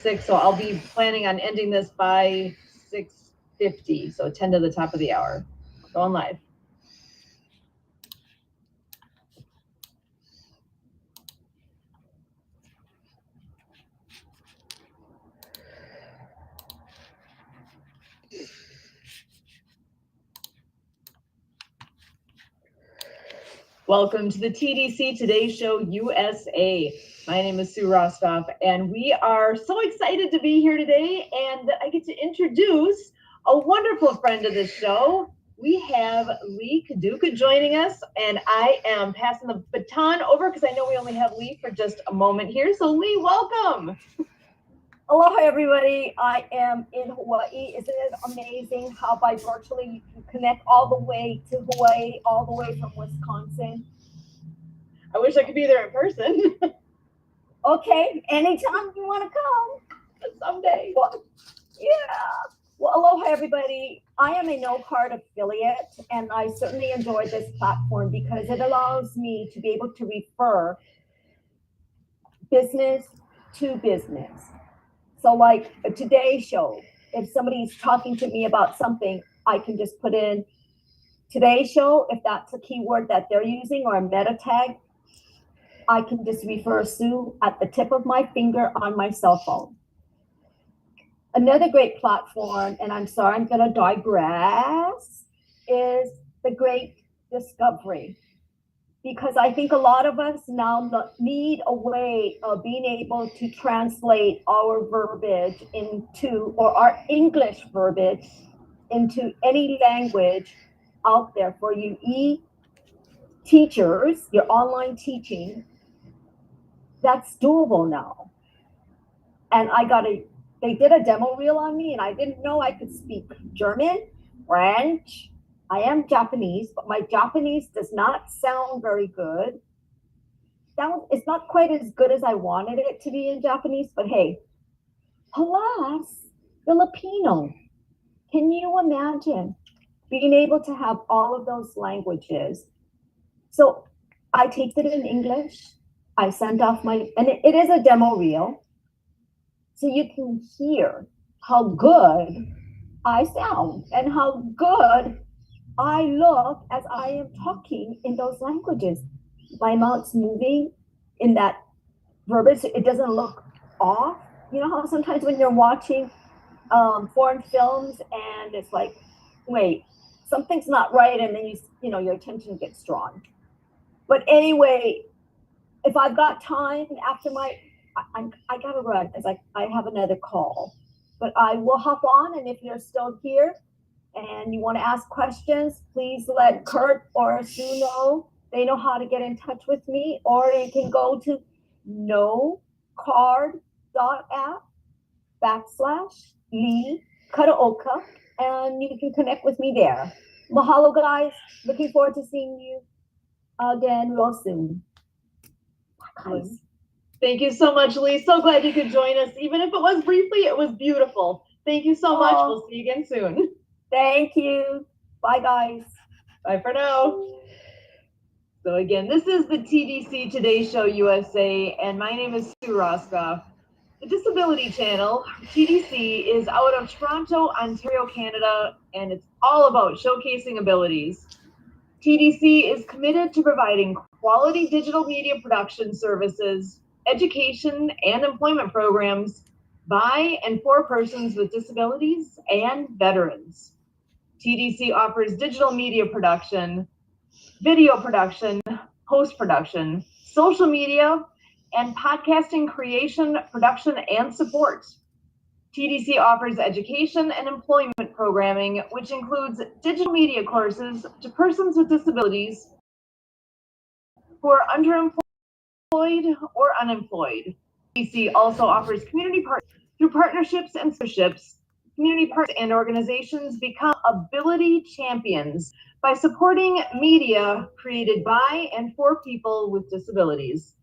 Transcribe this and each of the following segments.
6, so I'll be planning on ending this by 6:50, so 10 to the top of the hour. Going live. Welcome to the TDC Today Show USA. My name is Sue Rosoff, and we are so excited to be here today, and I get to introduce a wonderful friend of this show. We have Leigh Kadooka joining us, and I am passing the baton over because I know we only have Leigh for just a moment here. So Leigh, welcome. Aloha, everybody. I am in Hawaii. Isn't it amazing how by virtually you can connect all the way to Hawaii, all the way from Wisconsin? I wish I could be there in person. Okay, anytime you want to come. Someday. Well, yeah. Well, aloha, everybody. I am a no-card affiliate, and I certainly enjoy this platform because it allows me to be able to refer business to business. So like a Today Show, if somebody's talking to me about something, I can just put in Today Show, if that's a keyword that they're using or a meta tag, I can just refer Sue at the tip of my finger on my cell phone. Another great platform, and I'm sorry, I'm going to digress, is the Great Discovery. Because I think a lot of us now need a way of being able to translate our verbiage into, or our English verbiage into any language out there for you teachers, your online teaching. That's doable now. And they did a demo reel on me, and I didn't know I could speak German, French. I am Japanese, but my Japanese does not sound very good. It's not quite as good as I wanted it to be in Japanese, but hey, alas, Filipino. Can you imagine being able to have all of those languages? So I taped it in English. I sent off and it is a demo reel. So you can hear how good I sound and how good I look as I am talking in those languages. My mouth's moving in that verbiage. It doesn't look off. You know how sometimes when you're watching foreign films and it's like, wait, something's not right, and then you know your attention gets drawn. But anyway, if I've got time after I gotta run because I have another call. But I will hop on, and if you're still here and you want to ask questions, please let Kurt or Sue know. They know how to get in touch with me, or they can go to nocard.app/Leigh Kadooka, and you can connect with me there. Mahalo, guys. Looking forward to seeing you again real soon. Bye, guys. Thank you so much, Leigh. So glad you could join us. Even if it was briefly, it was beautiful. Thank you so much. We'll see you again soon. Thank you. Bye, guys. Bye for now. So again, this is the TDC Today Show USA, and my name is Sue Rosoff. The Disability Channel, TDC, is out of Toronto, Ontario, Canada, and it's all about showcasing abilities. TDC is committed to providing quality digital media production services, education, and employment programs by and for persons with disabilities and veterans. TDC offers digital media production, video production, post-production, social media, and podcasting creation, production, and support. TDC offers education and employment programming, which includes digital media courses to persons with disabilities who are underemployed or unemployed. TDC also offers community partners through partnerships and sponsorships. Community partners and organizations become ability champions by supporting media created by and for people with disabilities.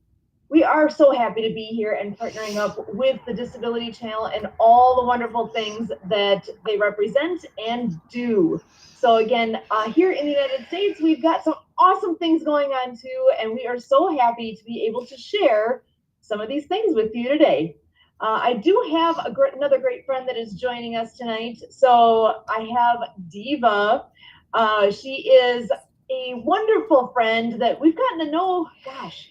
We are so happy to be here and partnering up with the Disability Channel and all the wonderful things that they represent and do. So again, here in the United States, we've got some awesome things going on too, and we are so happy to be able to share some of these things with you today. I do have another great friend that is joining us tonight. So I have Diva. She is a wonderful friend that we've gotten to know, gosh,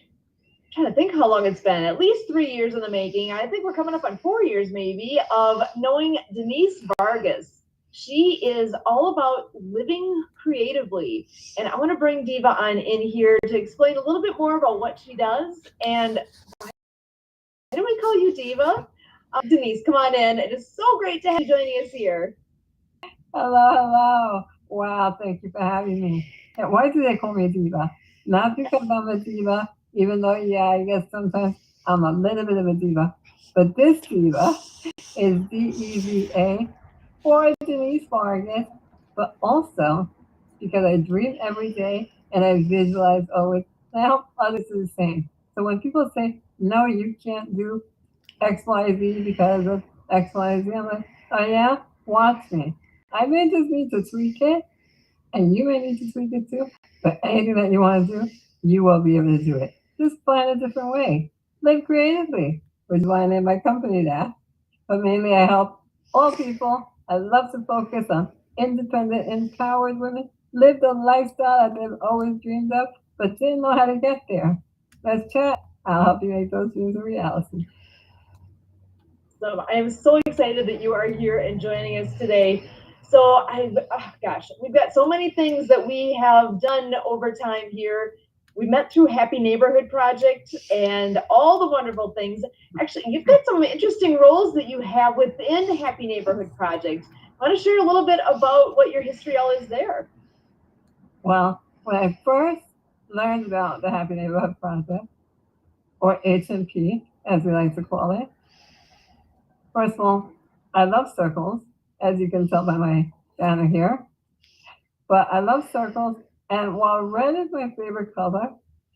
I'm trying to think how long it's been, at least 3 years in the making. I think we're coming up on 4 years maybe of knowing Denise Vargas. She is all about living creatively. And I want to bring Diva on in here to explain a little bit more about what she does. And why do we call you Diva? Denise, come on in. It is so great to have you joining us here. Hello, hello. Wow, thank you for having me. And why do they call me Diva? Not because I'm a diva, even though, yeah, I guess sometimes I'm a little bit of a diva. But this Diva is D-E-V-A for Denise Vargas, but also because I dream every day and I visualize always. And I help others do the same. So when people say, no, you can't do X, Y, Z because of X, Y, Z, I'm like, oh yeah, watch me. I may just need to tweak it, and you may need to tweak it too. But anything that you want to do, you will be able to do it. Just find a different way. Live creatively, which is why I named my company that. But mainly I help all people. I love to focus on independent, empowered women, live the lifestyle that they've always dreamed of, but didn't know how to get there. Let's chat. I'll help you make those dreams a reality. So I am so excited that you are here and joining us today. So gosh, we've got so many things that we have done over time here. We met through Happy Neighborhood Project and all the wonderful things. Actually, you've got some interesting roles that you have within Happy Neighborhood Project. I want to share a little bit about what your history all is there. Well, when I first learned about the Happy Neighborhood Project, or H&P, as we like to call it, first of all, I love circles, as you can tell by my banner here. But I love circles, and while red is my favorite color,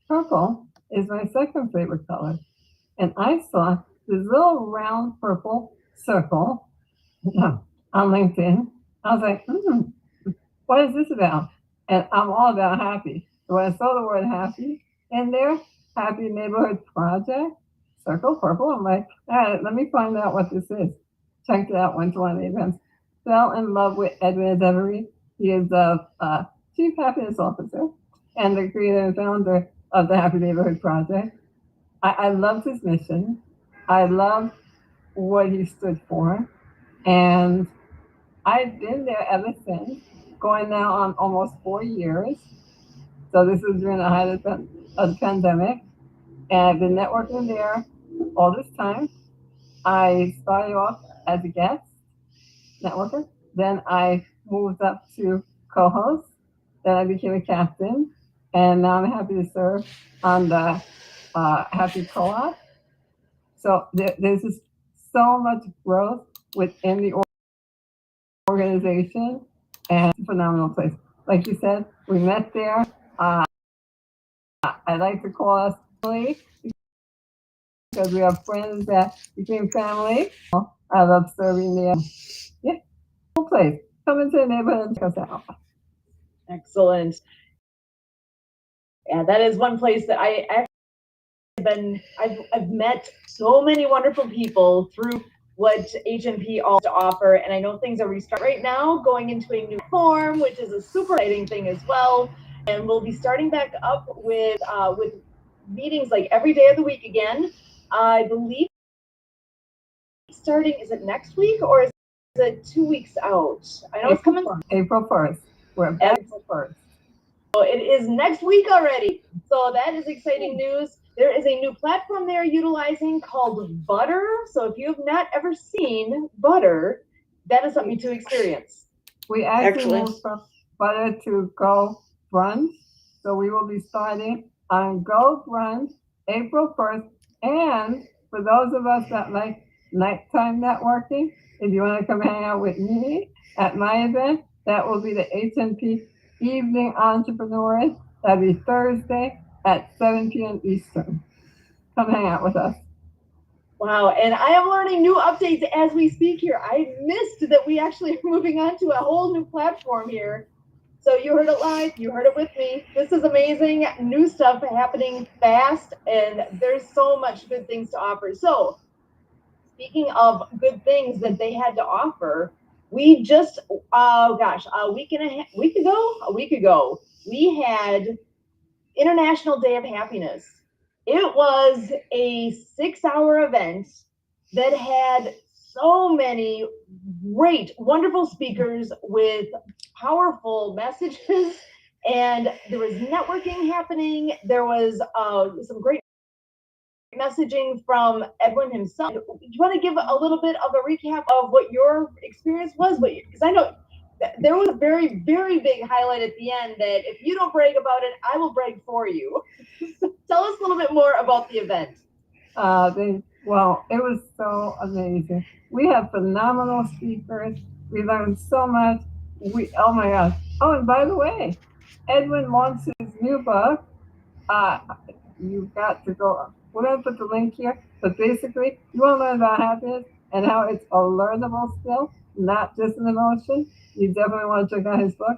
purple is my second favorite color. And I saw this little round purple circle on LinkedIn. I was like, what is this about? And I'm all about happy. So when I saw the word happy in there, Happy Neighborhood Project, circle purple, I'm like, all right, let me find out what this is. Checked it out, went to one of the events. Fell in love with Edwin Devery. He is the Chief Happiness Officer and the creator and founder of the Happy Neighborhood Project. I loved his mission. I loved what he stood for. And I've been there ever since, going now on almost 4 years. So this was during the height of the pandemic. And I've been networking there all this time. I started off as a guest networker. Then I moved up to co-host. Then I became a captain. And now I'm happy to serve on the Happy Co-op. So there's just so much growth within the organization, and it's a phenomenal place. Like you said, we met there. I like to call us family because we have friends that became family. I love serving there. Yeah, whole place. Come into the neighborhood and check us out. Excellent. Yeah, that is one place that I've met so many wonderful people through what H&P all to offer, and I know things are restarting right now, going into a new form, which is a super exciting thing as well. And we'll be starting back up with meetings like every day of the week again. I believe starting, is it next week or is it 2 weeks out? I know it's coming April 1st. We're back April 1st. So it is next week already. So that is exciting news. There is a new platform they're utilizing called Butter. So if you have not ever seen Butter, that is something to experience. We actually moved from Butter to Go Brunch. So we will be starting on Go Brunch April 1st. And for those of us that like nighttime networking, if you want to come hang out with me at my event, that will be the H&P Evening Entrepreneurs. That'll be Thursday at 7 p.m. Eastern. Come hang out with us. Wow, and I am learning new updates as we speak here. I missed that we actually are moving on to a whole new platform here. So you heard it live, you heard it with me. This is amazing, new stuff happening fast, and there's so much good things to offer. So speaking of good things that they had to offer, we just, a week ago, we had International Day of Happiness. It was a 6-hour event that had so many great, wonderful speakers with powerful messages, and there was networking happening. There was some great messaging from Edwin himself. Do you want to give a little bit of a recap of what your experience was? Because I know there was a very, very big highlight at the end that if you don't brag about it, I will brag for you. So tell us a little bit more about the event. Well, it was so amazing. We had phenomenal speakers. We learned so much. Oh my gosh. Oh, and by the way, Edwin launched his new book. You've got to go. We're going to put the link here. But basically, you want to learn about happiness and how it's a learnable skill, not just an emotion. You definitely want to check out his book.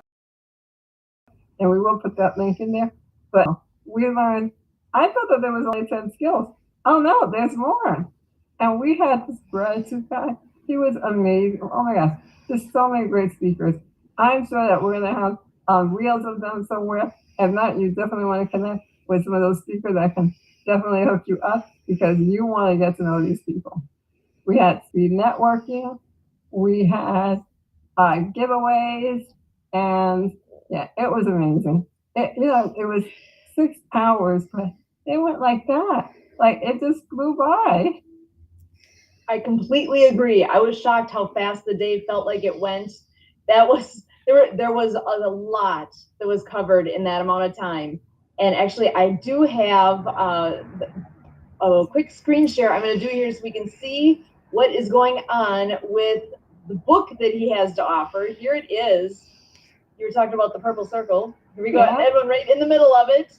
And we will put that link in there. But we learned, I thought that there was only 10 skills. Oh no, there's more. And we had this gratitude guy. He was amazing. Oh my gosh, there's so many great speakers. I'm sure that we're going to have reels of them somewhere. If not, you definitely want to connect with some of those speakers that can definitely hook you up because you want to get to know these people. We had speed networking. We had giveaways, and yeah, it was amazing. It was 6 hours, but it went like that. Like it just flew by. I completely agree. I was shocked how fast the day felt like it went. There was a lot that was covered in that amount of time. And actually, I do have a quick screen share I'm going to do here so we can see what is going on with the book that he has to offer. Here it is. You were talking about the purple circle. Here we go, Yeah. Edwin, right in the middle of it.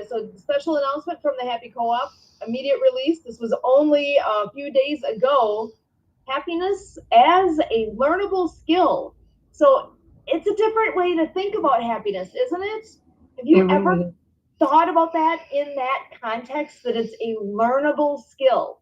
So special announcement from the Happy Co-op, immediate release. This was only a few days ago. Happiness as a learnable skill. So it's a different way to think about happiness, isn't it? Have you ever thought about that in that context, that it's a learnable skill?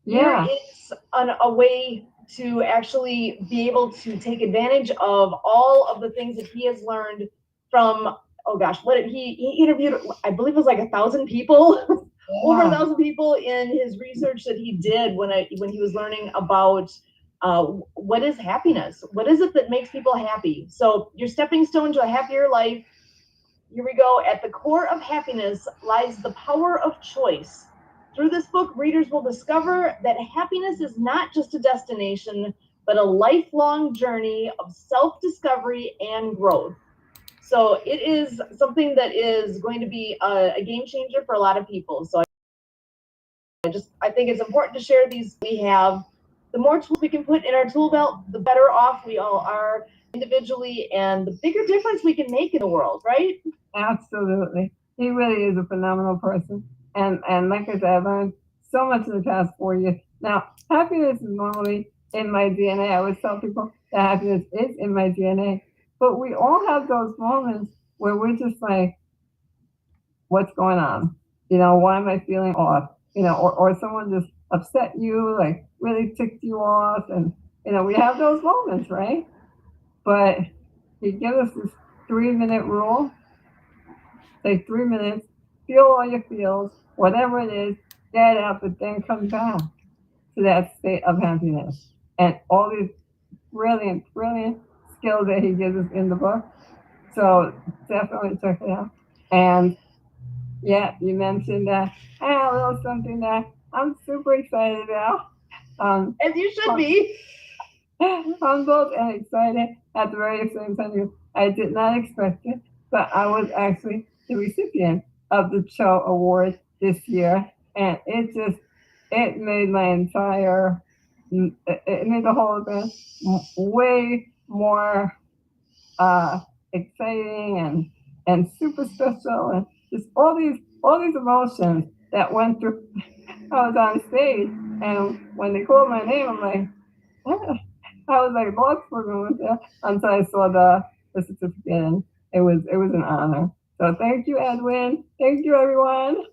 Yeah. Here is a way to actually be able to take advantage of all of the things that he has learned from, oh gosh, he interviewed, I believe it was like 1,000 people, over 1,000 people in his research that he did when he was learning about what is happiness? What is it that makes people happy? So your stepping stone to a happier life. Here we go. At the core of happiness lies the power of choice. Through this book, readers will discover that happiness is not just a destination, but a lifelong journey of self-discovery and growth. So it is something that is going to be a game changer for a lot of people. So I think it's important to share these. We have, the more tools we can put in our tool belt, the better off we all are individually, and the bigger difference we can make in the world, right? Absolutely. He really is a phenomenal person. And like I said, I learned so much in the past 4 years. Now, happiness is normally in my DNA. I always tell people that happiness is in my DNA. But we all have those moments where we're just like, what's going on? Why am I feeling off? Or someone just upset you, like really ticked you off. And, we have those moments, right? But he gives us this 3-minute rule. Take 3 minutes, feel all your feels, whatever it is, get it out, but then come back to that state of happiness. And all these brilliant, brilliant skills that he gives us in the book. So definitely check it out. And yeah, you mentioned that. A little something that I'm super excited about. As you should be. Humbled and excited at the very same time. I did not expect it, but I was actually the recipient of the Cho Award this year, and it made my entire, it made the whole event way more exciting and super special, and just all these emotions that went through. I was on stage, and when they called my name, I'm like, I was like lost for a moment there until I saw the certificate, and it was an honor. So thank you, Edwin. Thank you, everyone.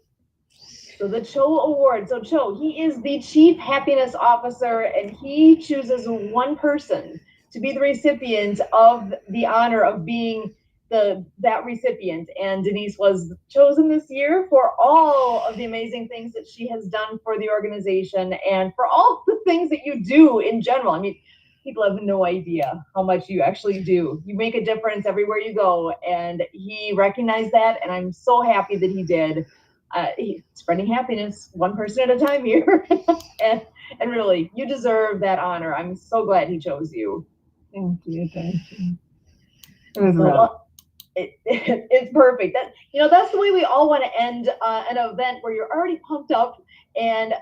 So the Cho Award. So Cho, he is the Chief Happiness Officer, and he chooses one person to be the recipient of the honor of being that recipient. And Denise was chosen this year for all of the amazing things that she has done for the organization and for all the things that you do in general. I mean, people have no idea how much you actually do. You make a difference everywhere you go, and he recognized that, and I'm so happy that he did. He's spreading happiness one person at a time here. and really, you deserve that honor. I'm so glad he chose you. Thank you. It was rough. It's perfect. That's the way we all want to end an event where you're already pumped up, and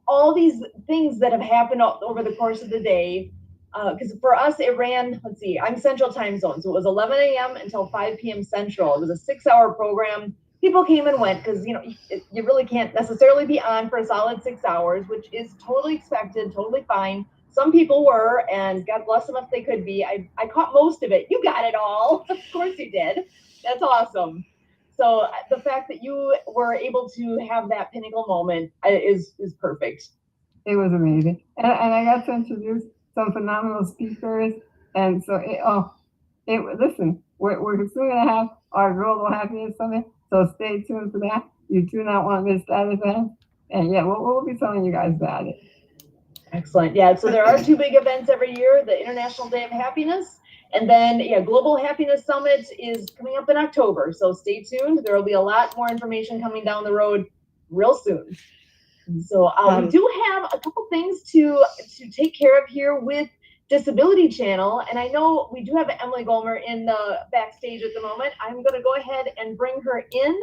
all these things that have happened over the course of the day. Because for us, it ran, let's see, I'm Central Time Zone, so it was 11 a.m. until 5 p.m. Central. It was a 6-hour program. People came and went because, you really can't necessarily be on for a solid 6 hours, which is totally expected, totally fine. Some people were, and God bless them if they could be. I caught most of it. You got it all. Of course you did. That's awesome. So the fact that you were able to have that pinnacle moment is perfect. It was amazing. And I got to introduce some phenomenal speakers. And so, listen, we're soon going to have our Global Happiness Summit. So stay tuned for that. You do not want to miss that event. And yeah, we'll be telling you guys about it. Excellent. Yeah, so there are 2 big events every year, the International Day of Happiness, and then Global Happiness Summit is coming up in October. So stay tuned. There will be a lot more information coming down the road real soon. So we do have a couple things to take care of here with Disability Channel, and I know we do have Emily Gomer in the backstage at the moment. I'm going to go ahead and bring her in,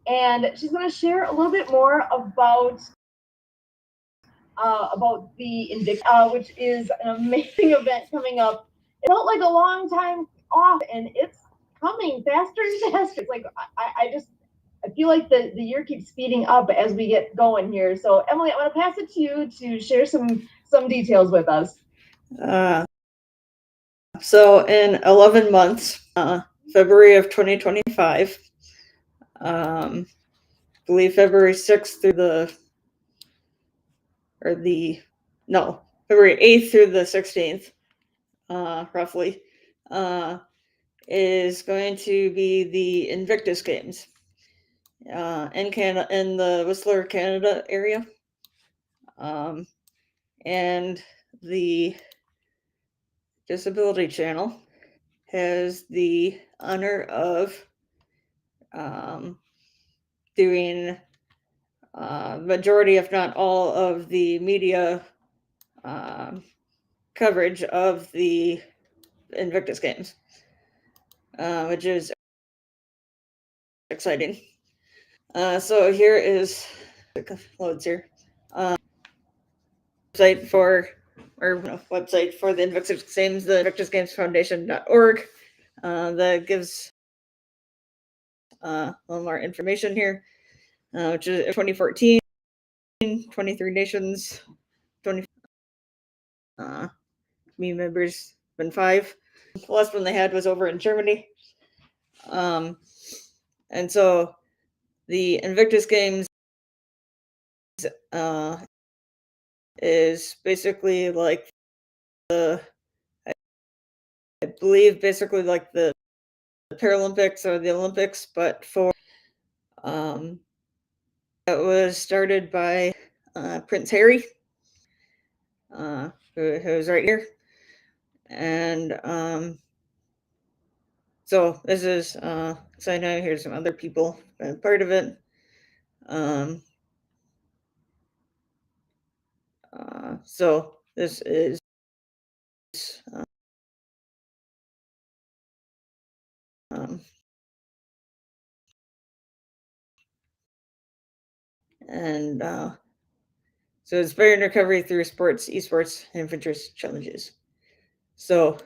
and she's going to share a little bit more about the Invictus, which is an amazing event coming up. It felt like a long time off, and it's coming faster and faster. It's like I feel like the year keeps speeding up as we get going here. So Emily, I want to pass it to you to share some details with us. So in 11 months, February of 2025, I believe February 6th through February 8th through the 16th, roughly, is going to be the Invictus Games in Canada, in the Whistler, Canada area. And the Disability Channel has the honor of doing majority, if not all, of the media coverage of the Invictus Games, which is exciting. So here is loads here. Website for the Invictus Games, the Invictus Games Foundation.org. That gives a little more information here, which is 2014, 23 nations, 20 community members, been 5. The last one they had was over in Germany. And so the Invictus Games is basically like I believe basically like the Paralympics or the Olympics, but for it was started by Prince Harry, who's right here, and so this is so I know here's some other people part of it. So this is and so it's inspiring recovery through sports, esports, and adventurous challenges. So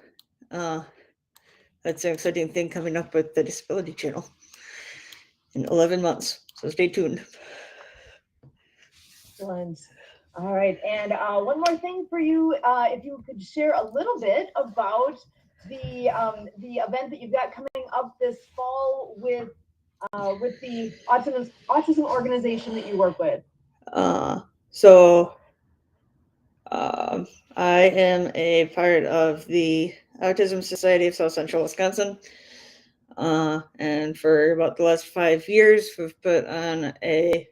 that's an exciting thing coming up with the Disability Channel in 11 months. So stay tuned. Excellent. All right, and one more thing for you, if you could share a little bit about the event that you've got coming up this fall with with the autism organization that you work with? I am a part of the Autism Society of South Central Wisconsin. And for about the last 5 years, we've put on a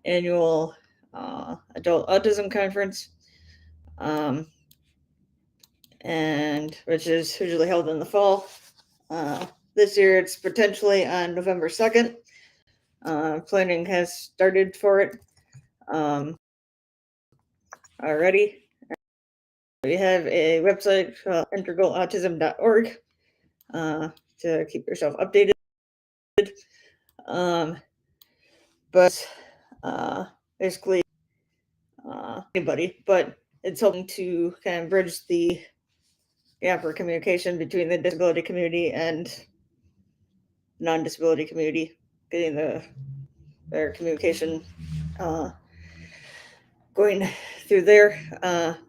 annual adult autism conference, and which is usually held in the fall. This year it's potentially on November 2nd. Planning has started for it already. We have a website, integralautism.org, to keep yourself updated. But basically, anybody, but it's hoping to kind of bridge the gap for communication between the disability community and non-disability community, getting their communication going through there.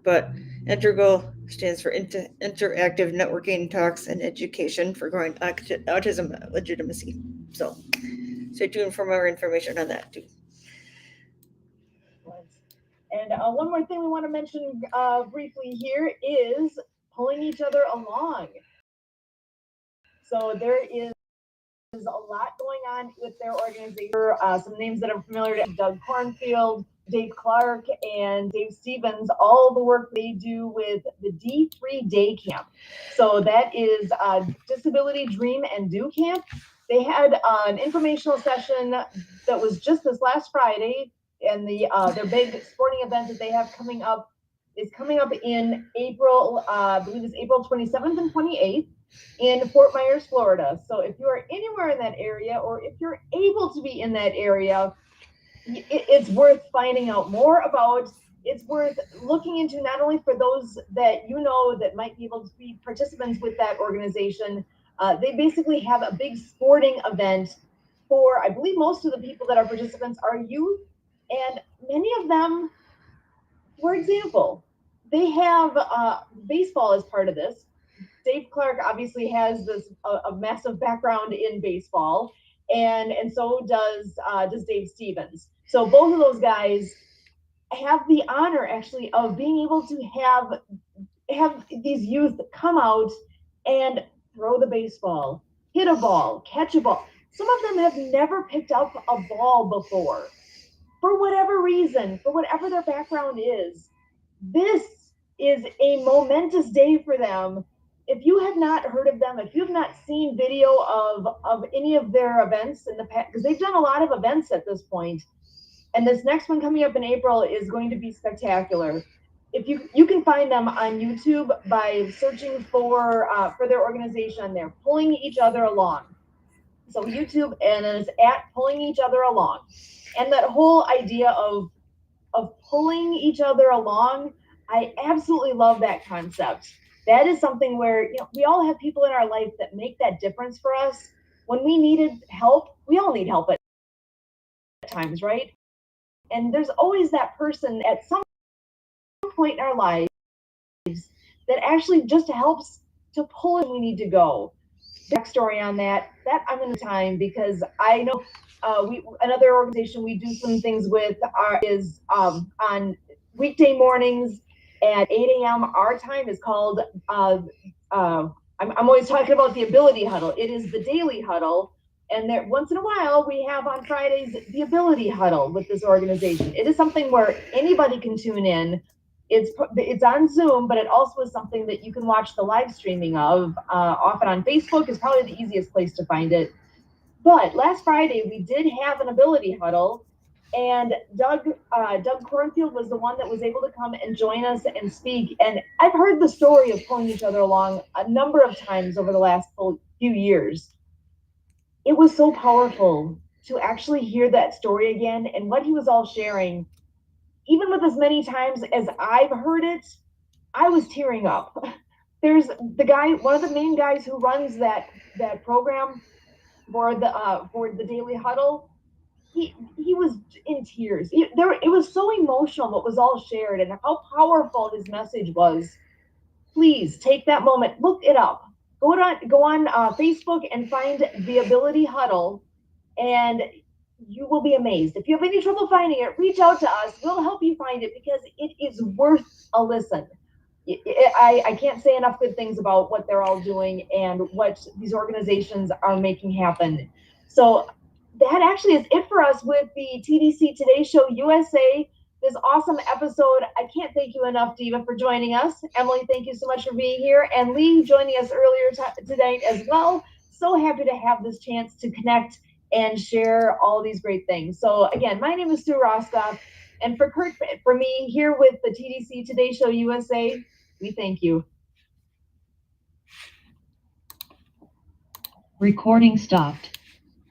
But Integral stands for Interactive Networking Talks and Education for Growing Autism Legitimacy. So stay tuned for more information on that too. And one more thing we want to mention briefly here is pulling each other along. So there is a lot going on with their organization. Some names that are familiar to Doug Cornfield, Dave Clark, and Dave Stevens, all the work they do with the D3 Day Camp. So that is Disability Dream and Do Camp. They had an informational session that was just this last Friday, and their big sporting event that they have coming up is coming up in April, I believe it's April 27th and 28th in Fort Myers, Florida. So if you are anywhere in that area, or if you're able to be in that area, it's worth finding out more about. It's worth looking into, not only for those that you know that might be able to be participants with that organization. They basically have a big sporting event for, I believe most of the people that are participants are youth, and many of them, for example, they have baseball as part of this. Dave Clark obviously has a massive background in baseball, and so does Dave Stevens. So both of those guys have the honor actually of being able to have these youth come out and throw the baseball, hit a ball, catch a ball. Some of them have never picked up a ball before. For whatever reason, for whatever their background is, this is a momentous day for them. If you have not heard of them, if you have not seen video of any of their events in the past, because they've done a lot of events at this point, and this next one coming up in April is going to be spectacular. If you can find them on YouTube by searching for their organization. They're Pulling Each Other Along. So YouTube, and it's at Pulling Each Other Along. And that whole idea of pulling each other along, I absolutely love that concept. That is something where, you know, we all have people in our life that make that difference for us. When we needed help, we all need help at times, right? And there's always that person at some point in our lives that actually just helps to pull us when we need to go. Backstory on that I'm in the time, because I know another organization we do some things with is on weekday mornings at 8 a.m. Our time is called I'm always talking about the Ability Huddle. It is the daily huddle, and there once in a while we have on Fridays the Ability Huddle with this organization. It is something where anybody can tune in. It's on Zoom, but it also is something that you can watch the live streaming of. Often on Facebook is probably the easiest place to find it. But last Friday we did have an Ability Huddle, and Doug Cornfield was the one that was able to come and join us and speak. And I've heard the story of pulling each other along a number of times over the last few years. It was so powerful to actually hear that story again, and what he was all sharing. Even with as many times as I've heard it, I was tearing up. There's the guy, one of the main guys who runs that program for the Daily Huddle. He was in tears. It was so emotional what was all shared and how powerful his message was. Please take that moment, look it up. Go on Facebook and find the Ability Huddle and you will be amazed. If you have any trouble finding it, reach out to us. We'll help you find it because it is worth a listen. I can't say enough good things about what they're all doing and what these organizations are making happen. So that actually is it for us with the TDC Today Show USA. This awesome episode. I can't thank you enough, Diva, for joining us. Emily, thank you so much for being here. And Leigh joining us earlier today as well. So happy to have this chance to connect and share all these great things. So again, my name is Sue Rosoff. And for Kurt, for me, here with the TDC Today Show USA, we thank you. Recording stopped.